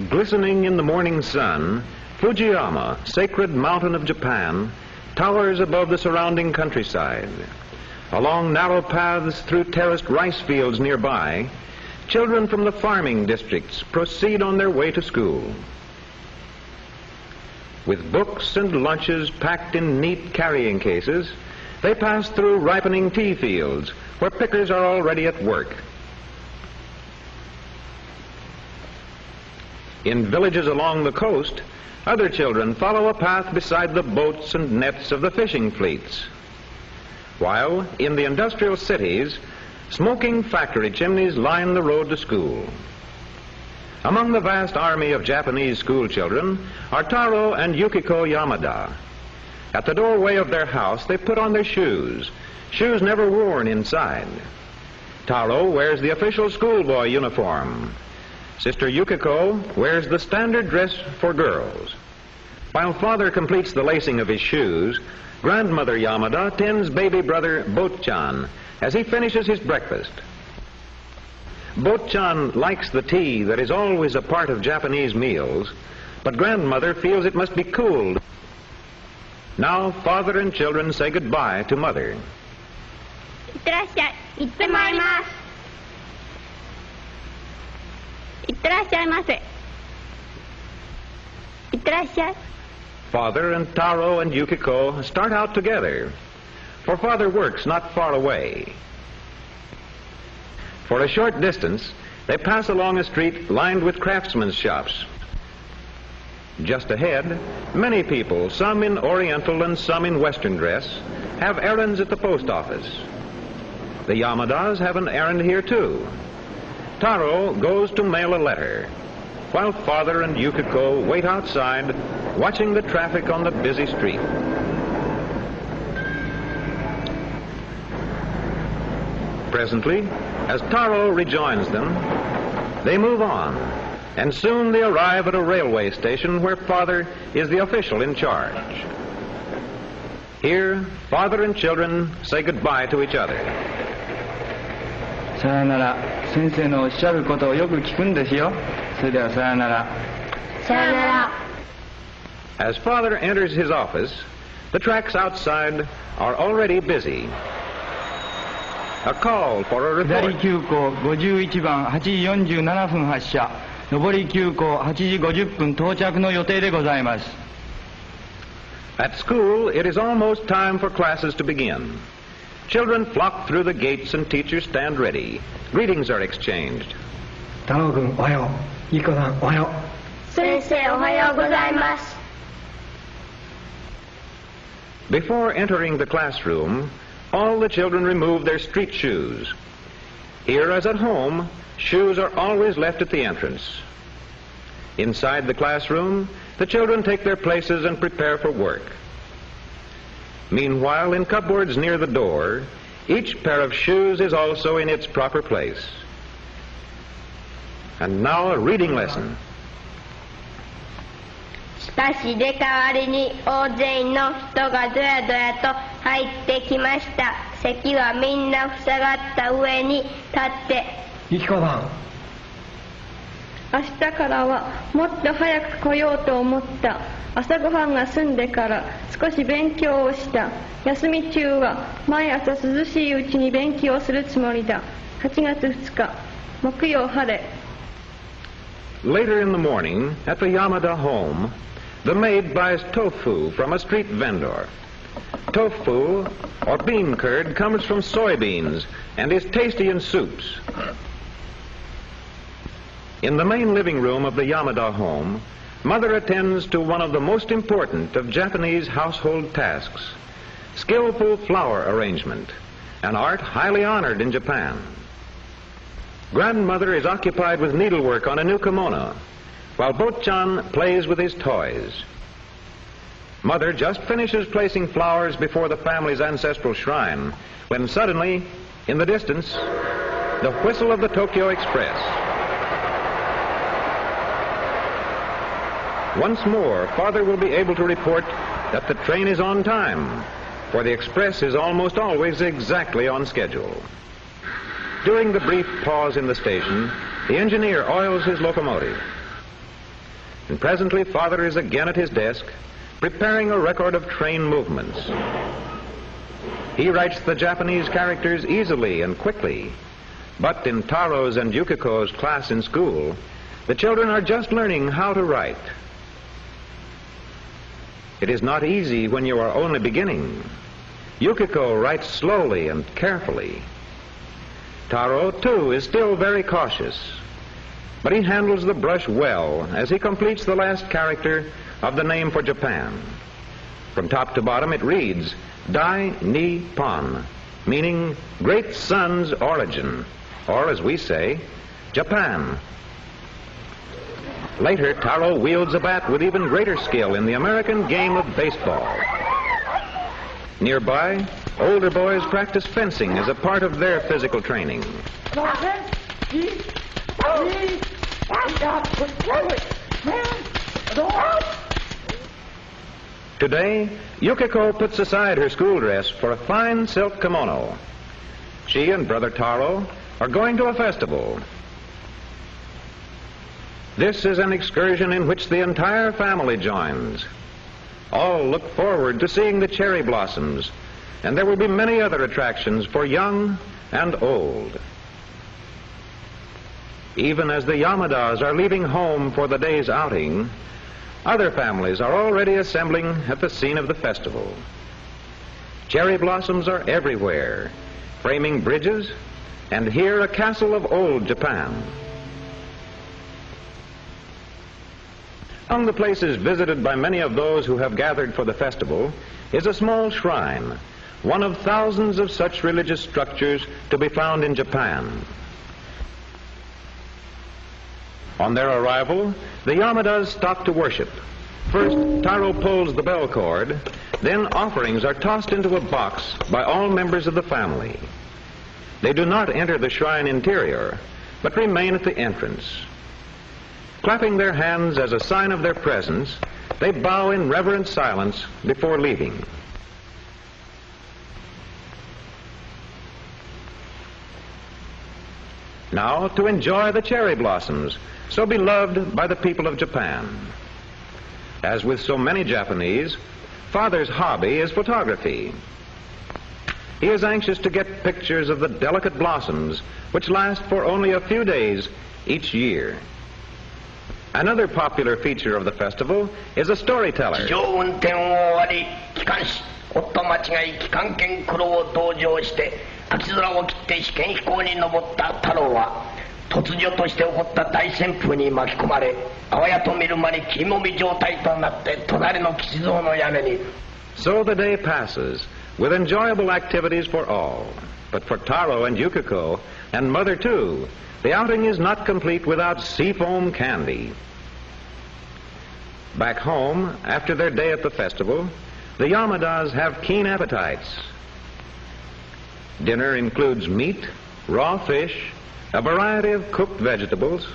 Glistening in the morning sun, Fujiyama, sacred mountain of Japan, towers above the surrounding countryside. Along narrow paths through terraced rice fields nearby, children from the farming districts proceed on their way to school. With books and lunches packed in neat carrying cases, they pass through ripening tea fields where pickers are already at work. In villages along the coast, other children follow a path beside the boats and nets of the fishing fleets. While in the industrial cities, smoking factory chimneys line the road to school. Among the vast army of Japanese school children are Taro and Yukiko Yamada. At the doorway of their house, they put on their shoes never worn inside. Taro wears the official schoolboy uniform. Sister Yukiko wears the standard dress for girls. While father completes the lacing of his shoes, grandmother Yamada tends baby brother Botchan as he finishes his breakfast. Botchan likes the tea that is always a part of Japanese meals, but grandmother feels it must be cooled. Now father and children say goodbye to mother. いってらっしゃい。行ってまいります。いってらっしゃいませ。いってらっしゃい。 Father and Taro and Yukiko start out together, for father works not far away. For a short distance, they pass along a street lined with craftsmen's shops. Just ahead, many people, some in Oriental and some in Western dress, have errands at the post office. The Yamadas have an errand here too. Taro goes to mail a letter, while father and Yukiko wait outside, watching the traffic on the busy street. Presently, as Taro rejoins them, they move on, and soon they arrive at a railway station where father is the official in charge. Here, father and children say goodbye to each other. さよなら。先生のおっしゃることをよく聞くんですよ。それではさよなら。さよなら。 As father enters his office, the tracks outside are already busy. A call for a 下り report. 急行51番8時47分発車。上り急行8時50分到着の予定でございます。 At school, it is almost time for classes to begin. Children flock through the gates and teachers stand ready. Greetings are exchanged. 太郎君おはよう。ゆきこさんおはよう。先生おはようございます。 Before entering the classroom, all the children remove their street shoes. Here as at home, shoes are always left at the entrance. Inside the classroom, the children take their places and prepare for work. Meanwhile, in cupboards near the door, each pair of shoes is also in its proper place. And now a reading lesson. しかし入れ替わりに大勢の人がどやどやと入ってきました。席はみんな塞がった上に立って。ゆきこさん。明日からはもっと早く来ようと思った。朝ごはんが済んでから少し勉強をした。休み中は毎朝涼しいうちに勉強するつもりだ。8月2日木曜晴れ。 Later in the morning, at the Yamada home, the maid buys tofu from a street vendor. Tofu, or bean curd, comes from soybeans and is tasty in soups. In the main living room of the Yamada home, mother attends to one of the most important of Japanese household tasks, skillful flower arrangement, an art highly honored in Japan. Grandmother is occupied with needlework on a new kimono, while Botchan plays with his toys. Mother just finishes placing flowers before the family's ancestral shrine, when suddenly, in the distance, the whistle of the Tokyo Express. Once more, father will be able to report that the train is on time, for the express is almost always exactly on schedule. During the brief pause in the station, the engineer oils his locomotive. And presently father is again at his desk, preparing a record of train movements. He writes the Japanese characters easily and quickly, but in Taro's and Yukiko's class in school, the children are just learning how to write. It is not easy when you are only beginning. Yukiko writes slowly and carefully. Taro, too, is still very cautious, but he handles the brush well as he completes the last character of the name for Japan. From top to bottom it reads, Dai Ni Pon, meaning great sun's origin, or as we say, Japan. Later, Taro wields a bat with even greater skill in the American game of baseball. Nearby, older boys practice fencing as a part of their physical training. Today, Yukiko puts aside her school dress for a fine silk kimono. She and brother Taro are going to a festival. This is an excursion in which the entire family joins. All look forward to seeing the cherry blossoms, and there will be many other attractions for young and old. Even as the Yamadas are leaving home for the day's outing, other families are already assembling at the scene of the festival. Cherry blossoms are everywhere, framing bridges, and here a castle of old Japan. Among the places visited by many of those who have gathered for the festival is a small shrine, one of thousands of such religious structures to be found in Japan. On their arrival, the Yamadas stop to worship. First, Taro pulls the bell cord, then offerings are tossed into a box by all members of the family. They do not enter the shrine interior, but remain at the entrance. Clapping their hands as a sign of their presence, they bow in reverent silence before leaving. Now to enjoy the cherry blossoms, so beloved by the people of Japan. As with so many Japanese, father's hobby is photography. He is anxious to get pictures of the delicate blossoms, which last for only a few days each year. Another popular feature of the festival is a storyteller. So the day passes with enjoyable activities for all. But for Taro and Yukiko, and Mother too, the outing is not complete without seafoam candy. Back home, after their day at the festival, the Yamadas have keen appetites. Dinner includes meat, raw fish, a variety of cooked vegetables,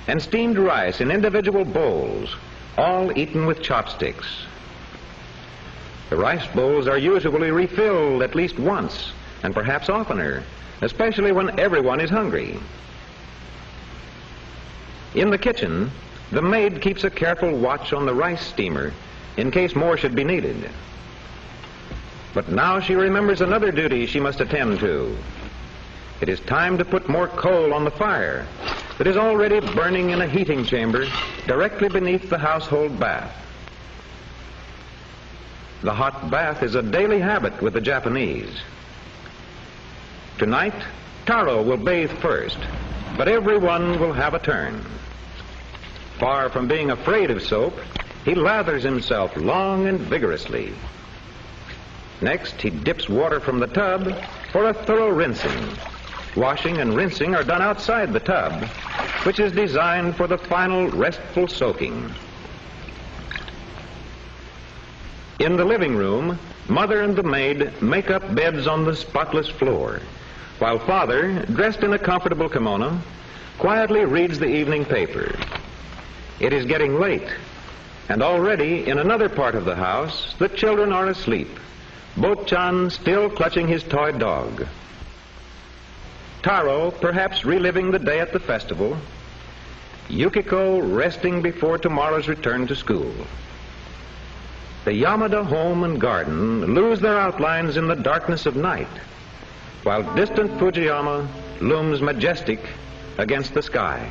and steamed rice in individual bowls, all eaten with chopsticks. The rice bowls are usually refilled at least once, and perhaps oftener, especially when everyone is hungry. In the kitchen, the maid keeps a careful watch on the rice steamer in case more should be needed. But now she remembers another duty she must attend to. It is time to put more coal on the fire that is already burning in a heating chamber directly beneath the household bath. The hot bath is a daily habit with the Japanese. Tonight, Taro will bathe first, but everyone will have a turn. Far from being afraid of soap, he lathers himself long and vigorously. Next, he dips water from the tub for a thorough rinsing. Washing and rinsing are done outside the tub, which is designed for the final restful soaking. In the living room, Mother and the maid make up beds on the spotless floor, while Father, dressed in a comfortable kimono, quietly reads the evening paper. It is getting late, and already in another part of the house, the children are asleep, Bo-chan still clutching his toy dog. Taro, perhaps reliving the day at the festival, Yukiko resting before tomorrow's return to school. The Yamada home and garden lose their outlines in the darkness of night, while distant Fujiyama looms majestic against the sky.